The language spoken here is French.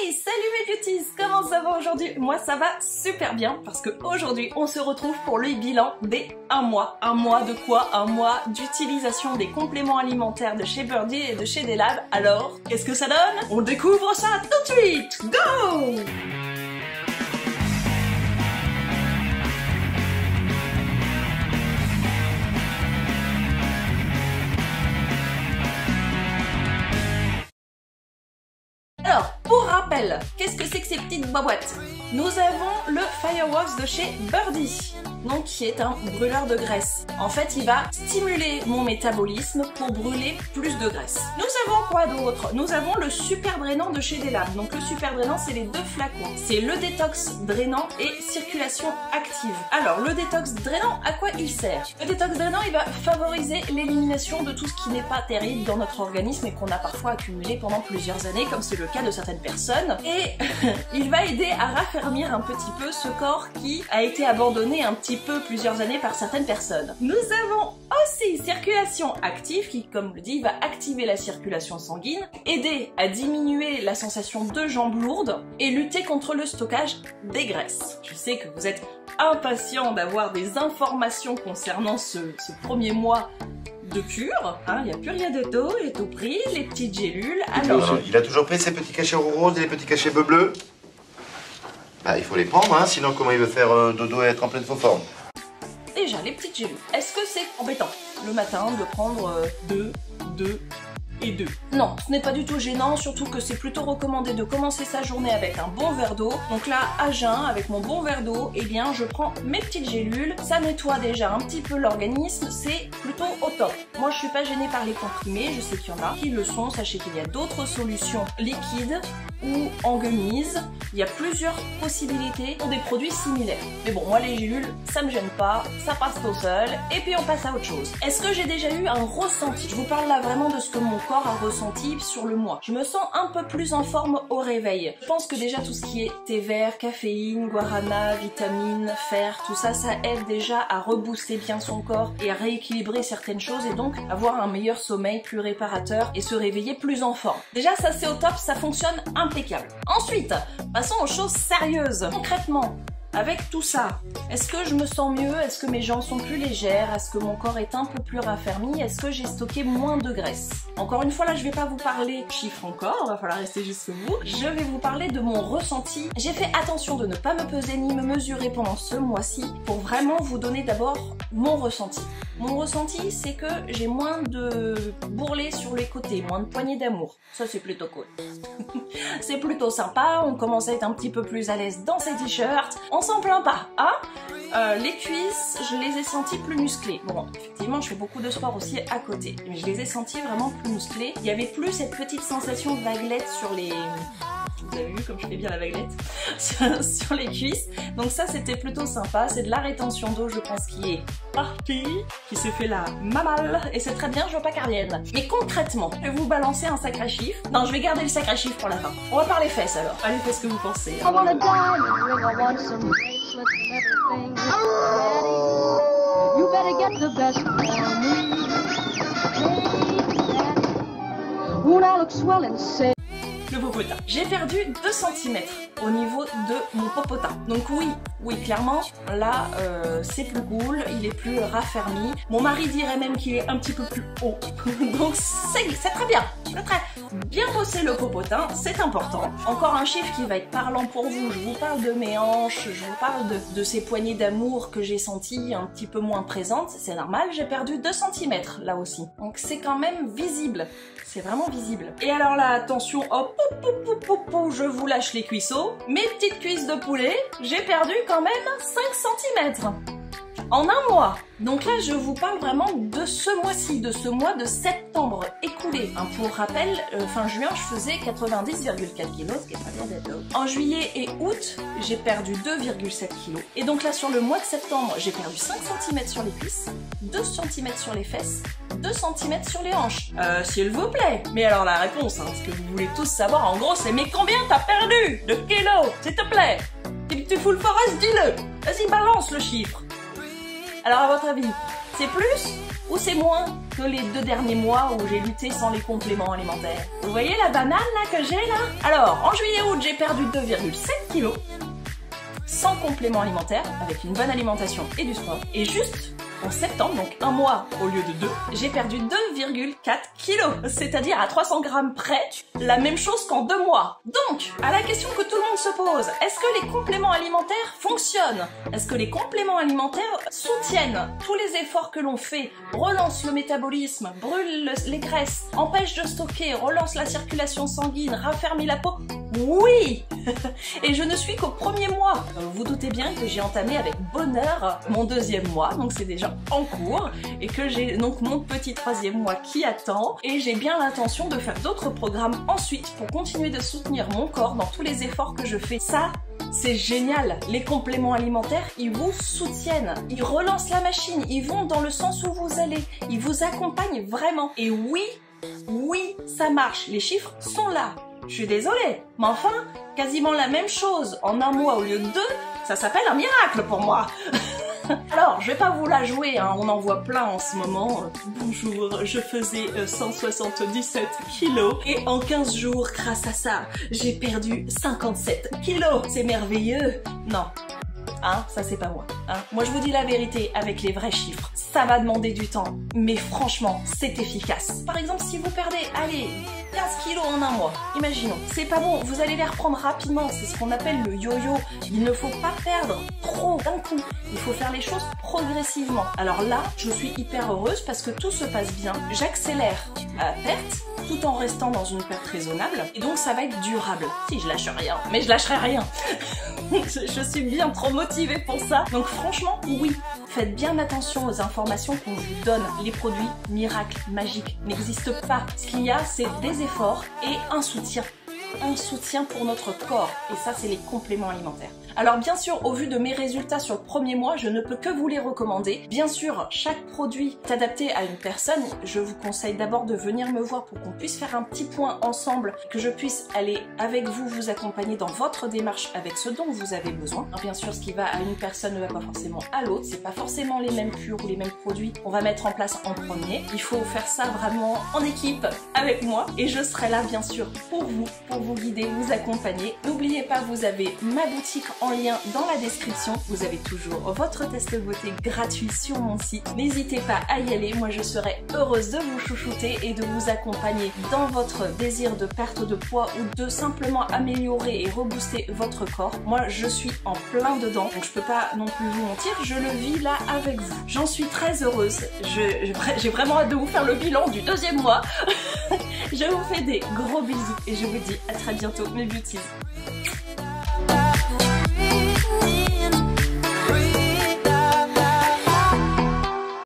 Hey, salut mes beauties, comment ça va aujourd'hui? Moi ça va super bien parce que aujourd'hui on se retrouve pour le bilan des 1 mois. 1 mois de quoi? 1 mois d'utilisation des compléments alimentaires de chez Birdie et de chez Delab. Alors, qu'est-ce que ça donne? On découvre ça tout de suite. Go! Alors, pour rappel, qu'est-ce que c'est que ces petites boîtes? Nous avons le Fireworks de chez Birdie, donc qui est un brûleur de graisse. En fait, il va stimuler mon métabolisme pour brûler plus de graisse. Nous avons quoi d'autre? Nous avons le Super Drainant de chez Delab. Donc le Super Drainant, c'est les 2 flacons. C'est le détox drainant et circulation active. Alors, le détox drainant, à quoi il sert? Le détox drainant, il va favoriser l'élimination de tout ce qui n'est pas terrible dans notre organisme et qu'on a parfois accumulé pendant plusieurs années, comme c'est le cas de certaines personnes. Et il va aider à raffermir un petit peu ce corps qui a été abandonné un petit peu plusieurs années par certaines personnes. Nous avons aussi circulation active qui, comme le dit, va activer la circulation sanguine, aider à diminuer la sensation de jambes lourdes et lutter contre le stockage des graisses. Je sais que vous êtes impatients d'avoir des informations concernant ce premier mois de cure, hein, il n'y a plus rien de tôt, il est tout pris, les petites gélules. Alors, il a toujours pris ses petits cachets roses et les petits cachets bleus. Bah, il faut les prendre, hein, sinon comment il veut faire dodo et être en pleine forme? Déjà, les petites gélules. Est-ce que c'est embêtant le matin de prendre 2 et 2? Non, ce n'est pas du tout gênant, surtout que c'est plutôt recommandé de commencer sa journée avec un bon verre d'eau. Donc là, à jeun, avec mon bon verre d'eau, eh bien, je prends mes petites gélules. Ça nettoie déjà un petit peu l'organisme, c'est plutôt au top. Moi, je suis pas gênée par les comprimés, je sais qu'il y en a qui le sont. Sachez qu'il y a d'autres solutions liquides ou en gummies. Il y a plusieurs possibilités pour des produits similaires. Mais bon, moi, les gélules, ça me gêne pas, ça passe tout seul. Et puis, on passe à autre chose. Est-ce que j'ai déjà eu un ressenti? Je vous parle là vraiment de ce que mon corps a ressenti sur le mois. Je me sens un peu plus en forme au réveil. Je pense que déjà tout ce qui est thé vert, caféine, guarana, vitamines, fer, tout ça, ça aide déjà à rebooster bien son corps et à rééquilibrer certaines choses et donc avoir un meilleur sommeil plus réparateur et se réveiller plus en forme. Déjà ça c'est au top, ça fonctionne impeccable. Ensuite, passons aux choses sérieuses. Concrètement, avec tout ça, est-ce que je me sens mieux? Est-ce que mes jambes sont plus légères? Est-ce que mon corps est un peu plus raffermi? Est-ce que j'ai stocké moins de graisse? Encore une fois, là, je vais pas vous parler chiffres encore, va falloir rester jusqu'au bout. Je vais vous parler de mon ressenti. J'ai fait attention de ne pas me peser ni me mesurer pendant ce mois-ci pour vraiment vous donner d'abord mon ressenti. Mon ressenti, c'est que j'ai moins de bourrelets sur les côtés, moins de poignées d'amour. Ça, c'est plutôt cool. C'est plutôt sympa, on commence à être un petit peu plus à l'aise dans ces t-shirts. On s'en plaint pas, hein? Les cuisses, je les ai senties plus musclées. Bon, effectivement, je fais beaucoup de sport aussi à côté, mais je les ai senties vraiment plus musclées. Il y avait plus cette petite sensation de vaguelette sur les... Vous avez vu comme je fais bien la vaguelette sur les cuisses. Donc ça, c'était plutôt sympa. C'est de la rétention d'eau, je pense, qui est partie, qui se fait la mamale. Et c'est très bien, je veux pas qu'elle revienne. Mais concrètement, je vais vous balancer un sacré chiffre. Non, je vais garder le sacré chiffre pour la fin. On va parler fesses alors. Allez, faites ce que vous pensez. Hein. You better get the best for me. When I look swell and say le popotin. J'ai perdu 2 cm au niveau de mon popotin. Donc oui, clairement, là, c'est plus cool, il est plus raffermi. Mon mari dirait même qu'il est un petit peu plus haut. Donc c'est très bien. Très bien bosser le popotin, c'est important. Encore un chiffre qui va être parlant pour vous. Je vous parle de mes hanches, je vous parle de ces poignées d'amour que j'ai senties un petit peu moins présentes. C'est normal, j'ai perdu 2 cm là aussi. Donc c'est quand même visible. C'est vraiment visible. Et alors là, attention, hop, je vous lâche les cuisseaux. Mes petites cuisses de poulet, j'ai perdu quand même 5 cm. En 1 mois. Donc là, je vous parle vraiment de ce mois-ci, de ce mois de septembre écoulé. Hein, pour rappel, fin juin, je faisais 90,4 kg, ce qui est pas bien d'être là. En juillet et août, j'ai perdu 2,7 kg. Et donc là, sur le mois de septembre, j'ai perdu 5 cm sur les cuisses, 2 cm sur les fesses, 2 cm sur les hanches. S'il vous plaît. Mais alors la réponse, hein, ce que vous voulez tous savoir, en gros, c'est mais combien t'as perdu de kilos, s'il te plaît? Tu fous le forest, dis-le. Vas-y, balance le chiffre. Alors à votre avis, C'est plus ou c'est moins que les 2 derniers mois où j'ai lutté sans les compléments alimentaires? Vous voyez la banane là que j'ai là? Alors, en juillet-août, j'ai perdu 2,7 kg sans complément alimentaire, avec une bonne alimentation et du sport. Et juste en septembre, donc un mois au lieu de 2, j'ai perdu 2,4 kg, c'est-à-dire à 300 grammes près, la même chose qu'en 2 mois. Donc, à la question que tout le monde se pose, est-ce que les compléments alimentaires fonctionnent? Est-ce que les compléments alimentaires soutiennent tous les efforts que l'on fait, relancent le métabolisme, brûlent les graisses, empêchent de stocker, relancent la circulation sanguine, raffermit la peau? Oui. Et je ne suis qu'au 1er mois. Vous doutez bien que j'ai entamé avec bonheur mon 2e mois, donc c'est déjà en cours, et que j'ai donc mon petit 3e mois qui attend, et j'ai bien l'intention de faire d'autres programmes ensuite pour continuer de soutenir mon corps dans tous les efforts que je fais. Ça, c'est génial. Les compléments alimentaires, ils vous soutiennent, ils relancent la machine, ils vont dans le sens où vous allez, ils vous accompagnent vraiment. Et oui, ça marche, les chiffres sont là. Je suis désolée, mais enfin, quasiment la même chose en 1 mois au lieu de 2, ça s'appelle un miracle pour moi. Alors, je vais pas vous la jouer, hein, on en voit plein en ce moment. Bonjour, je faisais 177 kilos et en 15 jours, grâce à ça, j'ai perdu 57 kilos. C'est merveilleux. Non. Hein, ça c'est pas moi. Hein. Moi je vous dis la vérité avec les vrais chiffres. Ça va demander du temps, mais franchement, c'est efficace. Par exemple, si vous perdez, allez, 15 kilos en 1 mois, imaginons. C'est pas bon, vous allez les reprendre rapidement, c'est ce qu'on appelle le yo-yo. Il ne faut pas perdre trop d'un coup. Il faut faire les choses progressivement. Alors là, je suis hyper heureuse parce que tout se passe bien. J'accélère à perte, tout en restant dans une perte raisonnable, et donc ça va être durable. Si je lâche rien, mais je lâcherai rien. Je suis bien trop motivée pour ça. Donc franchement, oui, faites bien attention aux informations qu'on vous donne. Les produits miracles, magiques n'existent pas. Ce qu'il y a, c'est des efforts et un soutien. Un soutien pour notre corps. Et ça, c'est les compléments alimentaires. Alors bien sûr, au vu de mes résultats sur le 1er mois, je ne peux que vous les recommander. Bien sûr, chaque produit est adapté à une personne. Je vous conseille d'abord de venir me voir pour qu'on puisse faire un petit point ensemble, que je puisse aller avec vous, vous accompagner dans votre démarche avec ce dont vous avez besoin. Alors, bien sûr, ce qui va à une personne ne va pas forcément à l'autre. C'est pas forcément les mêmes cures ou les mêmes produits qu'on va mettre en place en premier. Il faut faire ça vraiment en équipe avec moi. Et je serai là, bien sûr, pour vous guider, vous accompagner. N'oubliez pas, vous avez ma boutique en lien dans la description. Vous avez toujours votre test beauté gratuit sur mon site. N'hésitez pas à y aller. Moi, je serai heureuse de vous chouchouter et de vous accompagner dans votre désir de perte de poids ou de simplement améliorer et rebooster votre corps. Moi, je suis en plein dedans, donc je peux pas non plus vous mentir. Je le vis là avec vous. J'en suis très heureuse. J'ai vraiment hâte de vous faire le bilan du 2e mois. Je vous fais des gros bisous et je vous dis à très bientôt mes beauties.